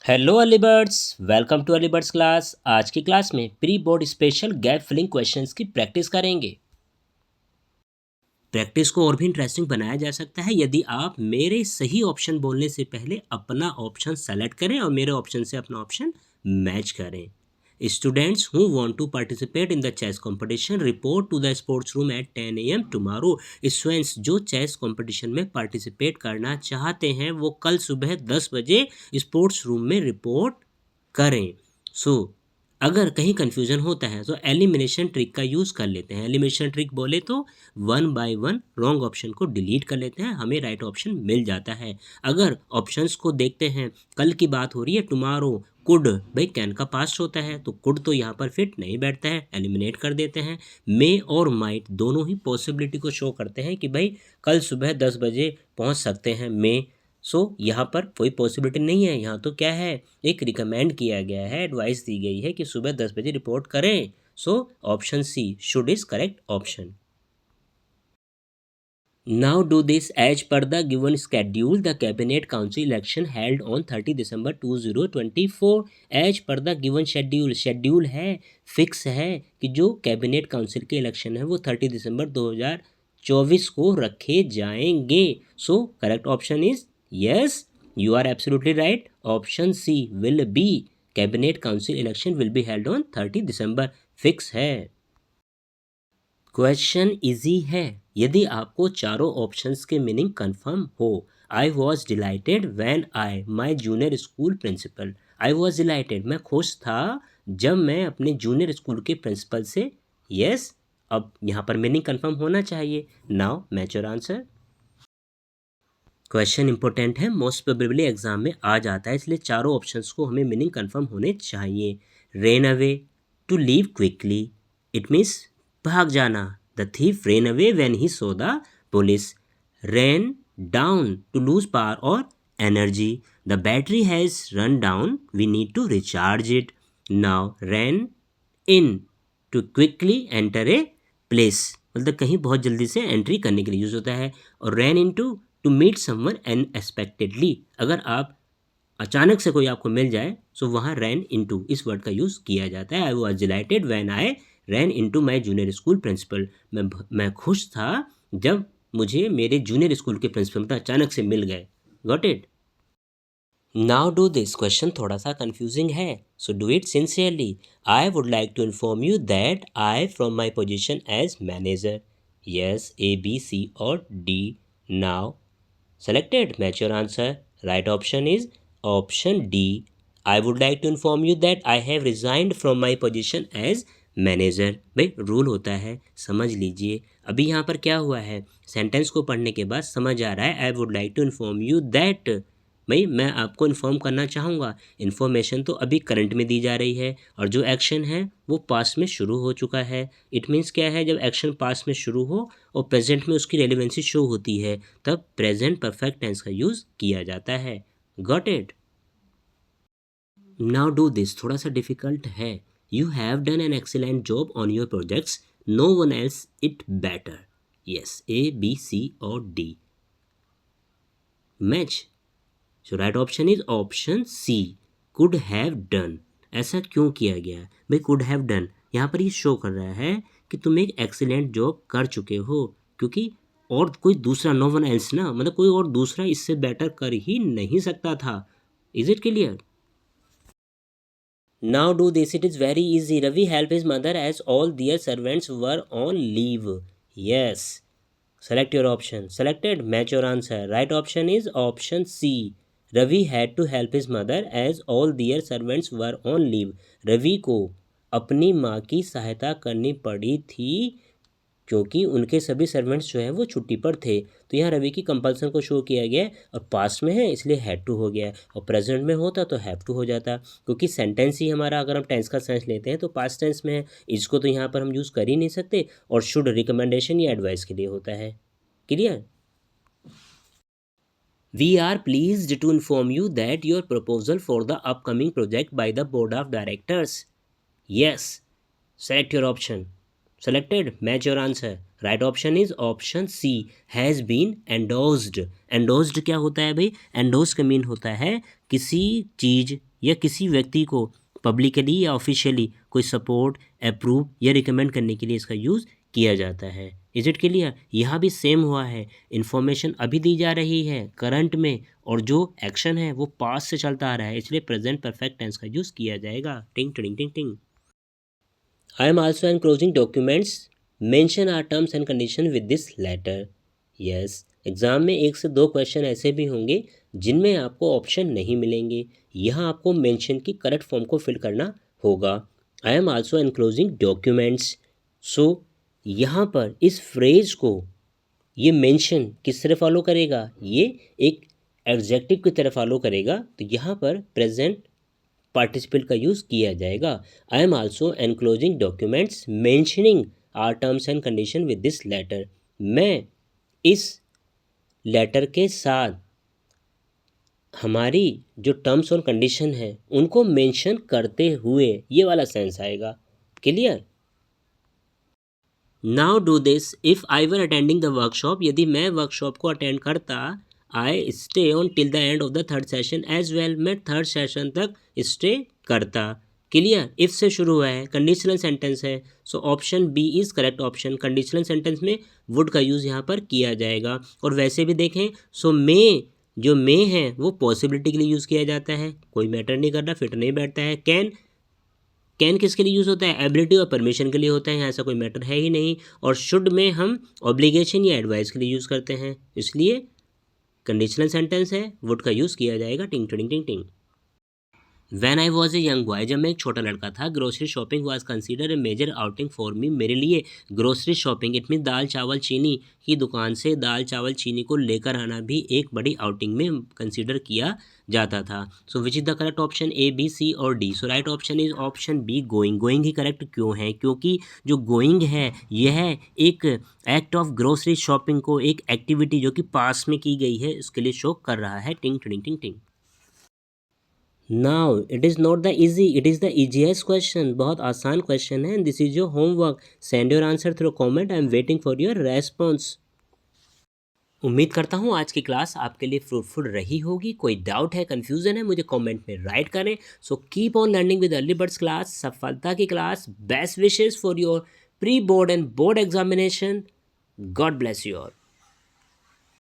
Hello Alibirds, welcome to Alibirds class. आज की class में pre board special gap filling questions की practice करेंगे। प्रैक्टिस को और भी इंटरेस्टिंग बनाया जा सकता है यदि आप मेरे सही ऑप्शन बोलने से पहले अपना ऑप्शन सेलेक्ट करें और मेरे ऑप्शन से अपना ऑप्शन मैच करें। Students who want to participate in the chess competition report to the sports room at 10 AM tomorrow. Students जो चेस कंपटीशन में पार्टिसिपेट करना चाहते हैं वो कल सुबह 10 बजे स्पोर्ट्स रूम में रिपोर्ट करें। अगर कहीं कन्फ्यूजन होता है तो एलिमिनेशन ट्रिक का यूज़ कर लेते हैं। एलिमिनेशन ट्रिक बोले तो 1 बाय 1 रॉन्ग ऑप्शन को डिलीट कर लेते हैं, हमें राइट ऑप्शन मिल जाता है। अगर ऑप्शंस को देखते हैं, कल की बात हो रही है, टुमारो कुड, भाई कैन का पास्ट होता है तो कुड तो यहाँ पर फिट नहीं बैठता है, एलिमिनेट कर देते हैं। मे और माइट दोनों ही पॉसिबिलिटी को शो करते हैं कि भाई कल सुबह 10 बजे पहुँच सकते हैं मे। यहाँ पर कोई पॉसिबिलिटी नहीं है। यहाँ तो क्या है, एक रिकमेंड किया गया है, एडवाइस दी गई है कि सुबह 10 बजे रिपोर्ट करें। Option C should is correct option. Now do this as per the given schedule. The cabinet council election held on 30 December 2024 as per the given schedule. Schedule है, फिक्स है कि जो कैबिनेट काउंसिल के election है वो 30 दिसंबर 2024 को रखे जाएंगे। Correct option is yes, you are absolutely right. Option C will be, cabinet council election will be held on 30 December, fix है। क्वेश्चन इजी है। यदि आपको चारों ऑप्शंस के मीनिंग कंफर्म हो, I was delighted when I my junior school principal. I was delighted, मैं खुश था जब मैं अपने जूनियर स्कूल के प्रिंसिपल से, यस अब यहाँ पर मीनिंग कंफर्म होना चाहिए। Now match your answer. Question important है, मोस्ट प्रोबेबली एग्जाम में आ जाता है, इसलिए चारों ऑप्शंस को हमें मीनिंग कंफर्म होने चाहिए। Ran away, to leave quickly, it means भाग जाना। The thief ran away when he saw the police. Ran down, to lose power और एनर्जी। The battery has run down, we need to recharge it. Now ran in, to quickly enter a place, मतलब कहीं बहुत जल्दी से entry करने के लिए यूज होता है। और ran into, to meet someone unexpectedly, अगर आप अचानक से कोई आपको मिल जाए तो वहाँ रैन इनटू इस वर्ड का यूज़ किया जाता है। I was delighted when I ran into my junior school principal, मैं खुश था जब मुझे मेरे जूनियर स्कूल के प्रिंसिपल अचानक से मिल गए। Got it. Now do this question थोड़ा सा कंफ्यूजिंग है, so do it sincerely. I would like to inform you that I from my position as manager, yes A B C और D. Now selected, match your answer. Right option is option D. I would like to inform you that I have resigned from my position as manager. भाई rule होता है, समझ लीजिए। अभी यहाँ पर क्या हुआ है, सेंटेंस को पढ़ने के बाद समझ आ रहा है I would like to inform you that, भाई मैं आपको इन्फॉर्म करना चाहूँगा। इन्फॉर्मेशन तो अभी करंट में दी जा रही है और जो एक्शन है वो पास्ट में शुरू हो चुका है। इट मीन्स क्या है, जब एक्शन पास्ट में शुरू हो और प्रेजेंट में उसकी रेलिवेंसी शो होती है तब प्रेजेंट परफेक्ट टेंस का यूज़ किया जाता है। Got it. Now do this, थोड़ा सा डिफिकल्ट है। You have done an excellent job on your projects, no one else it better, yes A B C और D. Match, so right option is option C, could have done. ऐसा क्यों किया गया भाई, could have done यहाँ पर ये show कर रहा है कि तुम एक एक्सीलेंट जॉब कर चुके हो, क्योंकि और कोई दूसरा, नो वन एल्स ना, मतलब कोई और दूसरा इससे बेटर कर ही नहीं सकता था। Is it clear? Now do this, it is very easy. Ravi help his mother as all their servants were on leave, yes select your option. Selected, match your answer. Right option is option C. Ravi had to help his mother as all their servants were on leave. Ravi को अपनी माँ की सहायता करनी पड़ी थी क्योंकि उनके सभी सर्वेंट्स जो है वो छुट्टी पर थे। तो यहाँ रवि की कंपल्सन को शो किया गया है और पास्ट में है इसलिए हैड टू हो गया है, और प्रेजेंट में होता तो हैव टू हो जाता, क्योंकि सेंटेंस ही हमारा अगर हम टेंस का सेंस लेते हैं तो पास्ट टेंस में है, इसको तो यहाँ पर हम यूज़ कर ही नहीं सकते। और शुड रिकमेंडेशन या एडवाइस के लिए होता है। Clear? We are pleased to inform you that your proposal for the upcoming project by the board of directors. Yes. Select your option. Selected. Match your answer. Right option is option C. Has been endorsed. Endorsed क्या होता है भाई? Endorse का mean होता है किसी चीज़ या किसी व्यक्ति को पब्लिकली या ऑफिशियली कोई सपोर्ट, अप्रूव या रिकमेंड करने के लिए इसका यूज़ किया जाता है। Is it clear? यहाँ भी सेम हुआ है, इन्फॉर्मेशन अभी दी जा रही है करंट में और जो एक्शन है वो पास्ट से चलता आ रहा है, इसलिए प्रेजेंट परफेक्ट टेंस का यूज़ किया जाएगा। टिंग टिंग टिंग टिंग। I am also enclosing documents mention are terms and condition with this letter. Yes, exam में 1 से 2 क्वेश्चन ऐसे भी होंगे जिनमें आपको ऑप्शन नहीं मिलेंगे। यहाँ आपको मेंशन की करेक्ट फॉर्म को फिल करना होगा। I am also enclosing documents. So यहाँ पर इस फ्रेज को ये मेंशन किस तरह फॉलो करेगा, ये एक एडजेक्टिव की तरह फॉलो करेगा, तो यहाँ पर प्रेजेंट पार्टिसिपल का यूज़ किया जाएगा। I am also enclosing documents mentioning are terms and condition with this letter. मैं इस लेटर के साथ हमारी जो टर्म्स और कंडीशन है उनको मेंशन करते हुए ये वाला सेंस आएगा। Clear? Now do this if I were attending the workshop. यदि मैं वर्कशॉप को अटेंड करता, I stay on till the end of the third session as well. मैं थर्ड सेशन तक स्टे करता। क्लियर? इफ से शुरू हुआ है, कंडीशनल सेंटेंस है, so option B is correct option. Conditional sentence में वुड का यूज़ यहाँ पर किया जाएगा। और वैसे भी देखें, सो मे जो मे है वो पॉसिबिलिटी के लिए यूज़ किया जाता है, कोई मैटर नहीं कर रहा, फिट नहीं बैठता है। कैन किसके लिए यूज़ होता है? एबिलिटी और परमिशन के लिए होता है, यहाँ ऐसा कोई मैटर है ही नहीं। और शुड में हम ऑब्लिगेशन या एडवाइस के लिए यूज़ करते हैं, इसलिए कंडीशनल सेंटेंस है, वुड का यूज़ किया जाएगा। टिंग टिंग टिंग टिंग। When I was a young boy, जब मैं एक छोटा लड़का था, grocery shopping was consider a major outing for me. मेरे लिए ग्रोसरी शॉपिंग इट मीन दाल चावल चीनी की दुकान से दाल चावल चीनी को लेकर आना भी एक बड़ी आउटिंग में कंसिडर किया जाता था। So which is the correct option? A, B, C और D. So right option is option B, going. Going ही करेक्ट क्यों है? क्योंकि जो गोइंग है यह एक एक्ट ऑफ ग्रोसरी शॉपिंग को, एक एक्टिविटी जो कि पास में की गई है, इसके लिए शो कर रहा है। टिंग टिंग टिंग टिंग। Now it is not the easy, it is the easiest question. बहुत आसान क्वेश्चन है। This is your homework. Send your answer through comment. I am waiting for your response. उम्मीद करता हूँ आज की क्लास आपके लिए फ्रूटफुल रही होगी। कोई डाउट है, कन्फ्यूज़न है, मुझे कमेंट में राइट करें। So keep on learning with early birds class. सफलता की class. Best wishes for your pre board and board examination. God bless you all.